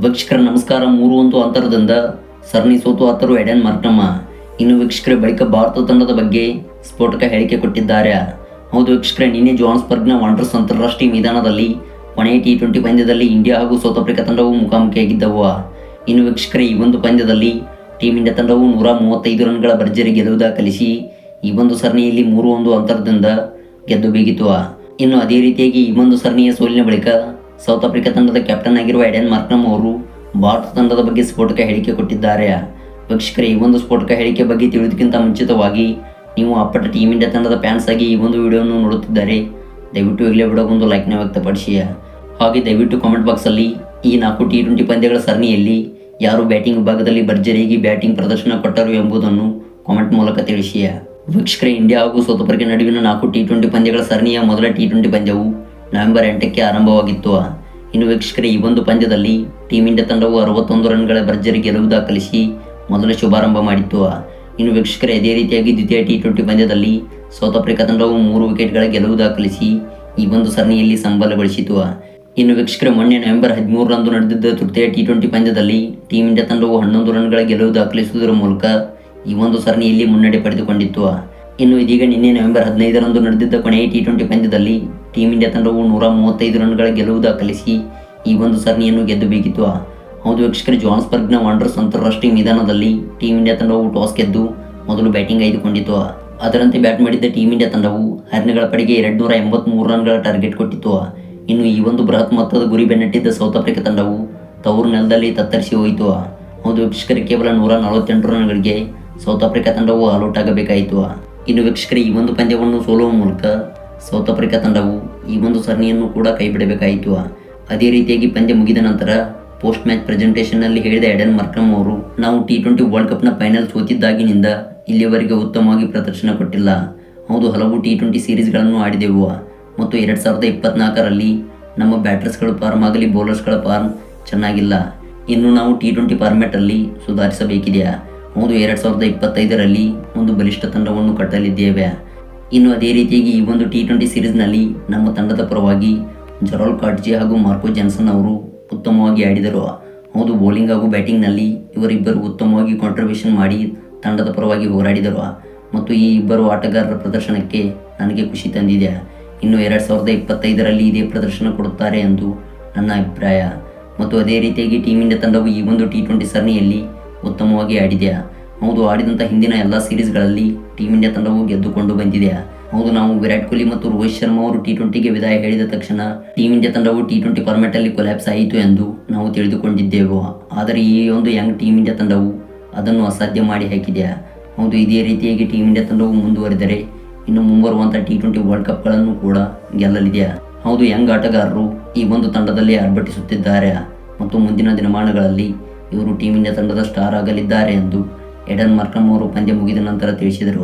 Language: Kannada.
ವೀಕ್ಷಕರ ನಮಸ್ಕಾರ. 3-1 ಅಂತರದಿಂದ ಸರಣಿ ಸೋತು ಆತರು ಎಡೆನ್ ಮಾರ್ಕ್ರಮ್. ಇನ್ನು ವೀಕ್ಷಕರ ಬಳಿಕ ಭಾರತ ತಂಡದ ಬಗ್ಗೆ ಸ್ಫೋಟಕ ಹೇಳಿಕೆ ಕೊಟ್ಟಿದ್ದಾರೆ. ಹೌದು ವೀಕ್ಷಕರೇ, ನಿನ್ನೆ ಜೋಹಾನ್ಸ್ಬರ್ಗ್ನ ವಾಂಡರರ್ಸ್ ಅಂತಾರಾಷ್ಟ್ರೀಯ ಮೈದಾನದಲ್ಲಿ ಕೊನೆಯ T20 ಪಂದ್ಯದಲ್ಲಿ ಇಂಡಿಯಾ ಹಾಗೂ ಸೌತ್ ಆಫ್ರಿಕಾ ತಂಡವು ಮುಖಾಮುಖಿಯಾಗಿದ್ದವು. ಇನ್ನು ವೀಕ್ಷಕರೇ, ಈ ಒಂದು ಪಂದ್ಯದಲ್ಲಿ ಟೀಮ್ ಇಂಡಿಯಾ ತಂಡವು 135 ರನ್ಗಳ ಭರ್ಜರಿ ಗೆಲುವು ದಾಖಲಿಸಿ ಈ ಒಂದು ಸರಣಿಯಲ್ಲಿ 3-1 ಅಂತರದಿಂದ ಗೆದ್ದು ಬೀಗಿತು. ಇನ್ನು ಅದೇ ರೀತಿಯಾಗಿ ಈ ಒಂದು ಸರಣಿಯ ಸೋಲಿನ ಬಳಿಕ ಸೌತ್ ಆಫ್ರಿಕಾ ತಂಡದ ಕ್ಯಾಪ್ಟನ್ ಆಗಿರುವ ಎಡೆನ್ ಮಾರ್ಕ್ರಮ್ ಅವರು ಭಾರತ ತಂಡದ ಬಗ್ಗೆ ಸ್ಫೋಟಕ ಹೇಳಿಕೆ ಕೊಟ್ಟಿದ್ದಾರೆ. ವೀಕ್ಷಕರೇ, ಈ ಒಂದು ಸ್ಫೋಟಕ ಹೇಳಿಕೆ ಬಗ್ಗೆ ತಿಳಿಯೋದಕ್ಕಿಂತ ಮುಂಚಿತವಾಗಿ ನೀವು ಅಪ್ಪಟ ಟೀಮ್ ಇಂಡಿಯಾ ತಂಡದ ಫ್ಯಾನ್ಸ್ ಆಗಿ ಈ ಒಂದು ವಿಡಿಯೋವನ್ನು ನೋಡುತ್ತಿದ್ದಾರೆ, ದಯವಿಟ್ಟು ಈಗಲೇ ವಿಡಿಯೋಗೊಂದು ಲೈಕ್ನ ವ್ಯಕ್ತಪಡಿಸಿ. ಹಾಗೆ ದಯವಿಟ್ಟು ಕಾಮೆಂಟ್ ಬಾಕ್ಸಲ್ಲಿ ಈ 4 T20 ಪಂದ್ಯಗಳ ಸರಣಿಯಲ್ಲಿ ಯಾರು ಬ್ಯಾಟಿಂಗ್ ವಿಭಾಗದಲ್ಲಿ ಭರ್ಜರಿಯಾಗಿ ಬ್ಯಾಟಿಂಗ್ ಪ್ರದರ್ಶನ ಕೊಟ್ಟರು ಎಂಬುದನ್ನು ಕಾಮೆಂಟ್ ಮೂಲಕ ತಿಳಿಸಿ. ವೀಕ್ಷಕರೇ, ಇಂಡಿಯಾ ಹಾಗೂ ಸೌತ್ ಆಫ್ರಿಕಾ ನಡುವಿನ 4 T20 ಪಂದ್ಯಗಳ ಸರಣಿಯ ಮೊದಲ T20 ಪಂದ್ಯವು ನವೆಂಬರ್ 8ಕ್ಕೆ ಆರಂಭವಾಗಿತ್ತು. ಇನ್ನು ವೀಕ್ಷಕರೇ, ಈ ಒಂದು ಪಂದ್ಯದಲ್ಲಿ ಟೀಮ್ ಇಂಡಿಯಾ ತಂಡವು 61 ರನ್ಗಳ ಭರ್ಜರಿ ಗೆಲುವು ದಾಖಲಿಸಿ ಮೊದಲ ಶುಭಾರಂಭ ಮಾಡಿತ್ತು. ಇನ್ನು ವೀಕ್ಷಕರೇ, ಅದೇ ರೀತಿಯಾಗಿ ದ್ವಿತೀಯ T20 ಪಂದ್ಯದಲ್ಲಿ ಸೌತ್ ಆಫ್ರಿಕಾ ತಂಡವು 3 ವಿಕೆಟ್ಗಳ ಗೆಲುವು ದಾಖಲಿಸಿ ಈ ಒಂದು ಸರಣಿಯಲ್ಲಿ ಸಂಬಲಗೊಳಿಸಿತು. ಇನ್ನು ವೀಕ್ಷಕರೇ, ಮೊನ್ನೆ ನವೆಂಬರ್ 13ರಂದು ನಡೆದಿದ್ದ ತೃತೀಯ T20 ಪಂದ್ಯದಲ್ಲಿ ಟೀಮ್ ಇಂಡಿಯಾ ತಂಡವು 11 ರನ್ಗಳ ಗೆಲುವು ದಾಖಲಿಸುವುದರ ಮೂಲಕ ಈ ಒಂದು ಸರಣಿಯಲ್ಲಿ ಮುನ್ನಡೆ ಪಡೆದುಕೊಂಡಿತ್ತು. ಇನ್ನು ಇದೀಗ ನಿನ್ನೆ ನವೆಂಬರ್ 15ರಂದು ನಡೆದಿದ್ದ ಕೊನೆಯ T20 ಪಂದ್ಯದಲ್ಲಿ ಟೀಮ್ ಇಂಡಿಯಾ ತಂಡವು 135 ರನ್ಗಳ ಗೆಲುವು ದಾಖಲಿಸಿ ಈ ಒಂದು ಸರಣಿಯನ್ನು ಗೆದ್ದು ಬೀಗಿತು. ಹೌದು ವೀಕ್ಷಕರೇ, ಜೋಹಾನ್ಸ್ಬರ್ಗ್ನ ವಾಂಡರರ್ಸ್ ಅಂತಾರಾಷ್ಟ್ರೀಯ ಮೈದಾನದಲ್ಲಿ ಟೀಮ್ ಇಂಡಿಯಾ ತಂಡವು ಟಾಸ್ ಗೆದ್ದು ಮೊದಲು ಬ್ಯಾಟಿಂಗ್ ಆಯ್ದುಕೊಂಡಿತು. ಅದರಂತೆ ಬ್ಯಾಟ್ ಮಾಡಿದ್ದ ಟೀಮ್ ಇಂಡಿಯಾ ತಂಡವು ಹರಿಣಗಳ ಪಡೆಗೆ 283 ರನ್ಗಳ ಟಾರ್ಗೆಟ್ ಕೊಟ್ಟಿತು. ಇನ್ನು ಈ ಒಂದು ಬೃಹತ್ ಮೊತ್ತದ ಗುರಿ ಬೆನ್ನಟ್ಟಿದ್ದ ಸೌತ್ ಆಫ್ರಿಕಾ ತಂಡವು ತವರು ನೆಲದಲ್ಲಿ ತತ್ತರಿಸಿ ಹೋಯಿತು. ಹೌದು ವೀಕ್ಷಕರೇ, ಕೇವಲ 148 ರನ್ಗಳಿಗೆ ಸೌತ್ ಆಫ್ರಿಕಾ ತಂಡವು ಆಲ್ಔಟ್ ಆಗಬೇಕಾಯಿತು. ಇನ್ನು ವೀಕ್ಷಕರೇ, ಈ ಒಂದು ಪಂದ್ಯವನ್ನು ಸೋಲುವ ಮೂಲಕ ಸೌತ್ ಆಫ್ರಿಕಾ ತಂಡವು ಈ ಒಂದು ಸರಣಿಯನ್ನು ಕೂಡ ಕೈಬಿಡಬೇಕಾಯಿತು. ಅದೇ ರೀತಿಯಾಗಿ ಪಂದ್ಯ ಮುಗಿದ ನಂತರ ಪೋಸ್ಟ್ ಮ್ಯಾಚ್ ಪ್ರೆಸೆಂಟೇಷನ್ನಲ್ಲಿ ಹೇಳಿದ ಎಡೆನ್ ಮಾರ್ಕ್ರಮ್ ಅವರು, ನಾವು T20 ವರ್ಲ್ಡ್ ಕಪ್ನ ಫೈನಲ್ ಸೋತಿದ್ದಾಗಿನಿಂದ ಇಲ್ಲಿಯವರೆಗೆ ಉತ್ತಮವಾಗಿ ಪ್ರದರ್ಶನ ಕೊಟ್ಟಿಲ್ಲ. ಹೌದು, ಹಲವು T20 ಸೀರೀಸ್ಗಳನ್ನು ಆಡಿದೆವು ಮತ್ತು 2024ರಲ್ಲಿ ನಮ್ಮ ಬ್ಯಾಟರ್ಸ್ಗಳ ಫಾರ್ಮ್ ಆಗಲಿ ಬೌಲರ್ಸ್ಗಳ ಫಾರ್ಮ್ ಚೆನ್ನಾಗಿಲ್ಲ. ಇನ್ನು ನಾವು T20 ಫಾರ್ಮ್ಯಾಟಲ್ಲಿ ಸುಧಾರಿಸಬೇಕಿದೆ. ಹೌದು, 2025ರಲ್ಲಿ ಒಂದು ಬಲಿಷ್ಠ ತಂಡವನ್ನು ಕಟ್ಟಲಿದ್ದೇವೆ. ಇನ್ನು ಅದೇ ರೀತಿಯಾಗಿ ಈ ಒಂದು T20 ಸೀರೀಸ್ನಲ್ಲಿ ನಮ್ಮ ತಂಡದ ಪರವಾಗಿ ಜೆರಾಲ್ಡ್ ಕಾಟ್ಜೆ ಹಾಗೂ ಮಾರ್ಕೋ ಜಾನ್ಸನ್ ಅವರು ಉತ್ತಮವಾಗಿ ಆಡಿದರು. ಹೌದು, ಬೌಲಿಂಗ್ ಹಾಗೂ ಬ್ಯಾಟಿಂಗ್ನಲ್ಲಿ ಇವರಿಬ್ಬರು ಉತ್ತಮವಾಗಿ ಕಾಂಟ್ರಿಬ್ಯೂಷನ್ ಮಾಡಿ ತಂಡದ ಪರವಾಗಿ ಹೋರಾಡಿದರು ಮತ್ತು ಈ ಇಬ್ಬರು ಆಟಗಾರರ ಪ್ರದರ್ಶನಕ್ಕೆ ನನಗೆ ಖುಷಿ ತಂದಿದೆ. ಇನ್ನು 2025ರಲ್ಲಿ ಇದೇ ಪ್ರದರ್ಶನ ಕೊಡುತ್ತಾರೆ ಎಂದು ನನ್ನ ಅಭಿಪ್ರಾಯ. ಮತ್ತು ಅದೇ ರೀತಿಯಾಗಿ ಟೀಮ್ ಇಂಡಿಯಾ ತಂಡವು ಈ ಒಂದು T20 ಸರಣಿಯಲ್ಲಿ ಉತ್ತಮವಾಗಿ ಆಡಿದೆ. ಹೌದು, ಆಡಿದಂಥ ಹಿಂದಿನ ಎಲ್ಲ ಸೀರೀಸ್ಗಳಲ್ಲಿ ಟೀಮ್ ಇಂಡಿಯಾ ತಂಡವು ಗೆದ್ದುಕೊಂಡು ಬಂದಿದೆ. ಹೌದು, ನಾವು ವಿರಾಟ್ ಕೊಹ್ಲಿ ಮತ್ತು ರೋಹಿತ್ ಶರ್ಮಾ ಅವರು T20ಗೆ ವಿದಾಯ ಹೇಳಿದ ತಕ್ಷಣ ಟೀಮ್ ಇಂಡಿಯಾ ತಂಡವು T20 ಫಾರ್ಮ್ಯಾಟಲ್ಲಿ ಕೊಲ್ಯಾಪ್ಸ್ ಆಯಿತು ಎಂದು ನಾವು ತಿಳಿದುಕೊಂಡಿದ್ದೆವು. ಆದರೆ ಈ ಒಂದು ಯಂಗ್ ಟೀಮ್ ಇಂಡಿಯಾ ತಂಡವು ಅದನ್ನು ಅಸಾಧ್ಯ ಮಾಡಿ ಹಾಕಿದೆ. ಹೌದು, ಇದೇ ರೀತಿಯಾಗಿ ಟೀಮ್ ಇಂಡಿಯಾ ತಂಡವು ಮುಂದುವರೆದರೆ ಇನ್ನು ಮುಂಬರುವಂಥ T20 ವರ್ಲ್ಡ್ ಕಪ್ಗಳನ್ನು ಕೂಡ ಗೆಲ್ಲಲಿದೆ. ಹೌದು, ಯಂಗ್ ಆಟಗಾರರು ಈ ಒಂದು ತಂಡದಲ್ಲಿ ಆರ್ಭಟಿಸುತ್ತಿದ್ದಾರೆ ಮತ್ತು ಮುಂದಿನ ದಿನಮಾನಗಳಲ್ಲಿ ಇವರು ಟೀಮ್ ಇಂಡಿಯಾ ತಂಡದ ಸ್ಟಾರ್ ಆಗಲಿದ್ದಾರೆ ಎಂದು ಎಡೆನ್ ಮಾರ್ಕ್ರಮ್ ಅವರು ಪಂದ್ಯ ಮುಗಿದ ನಂತರ ತಿಳಿಸಿದರು.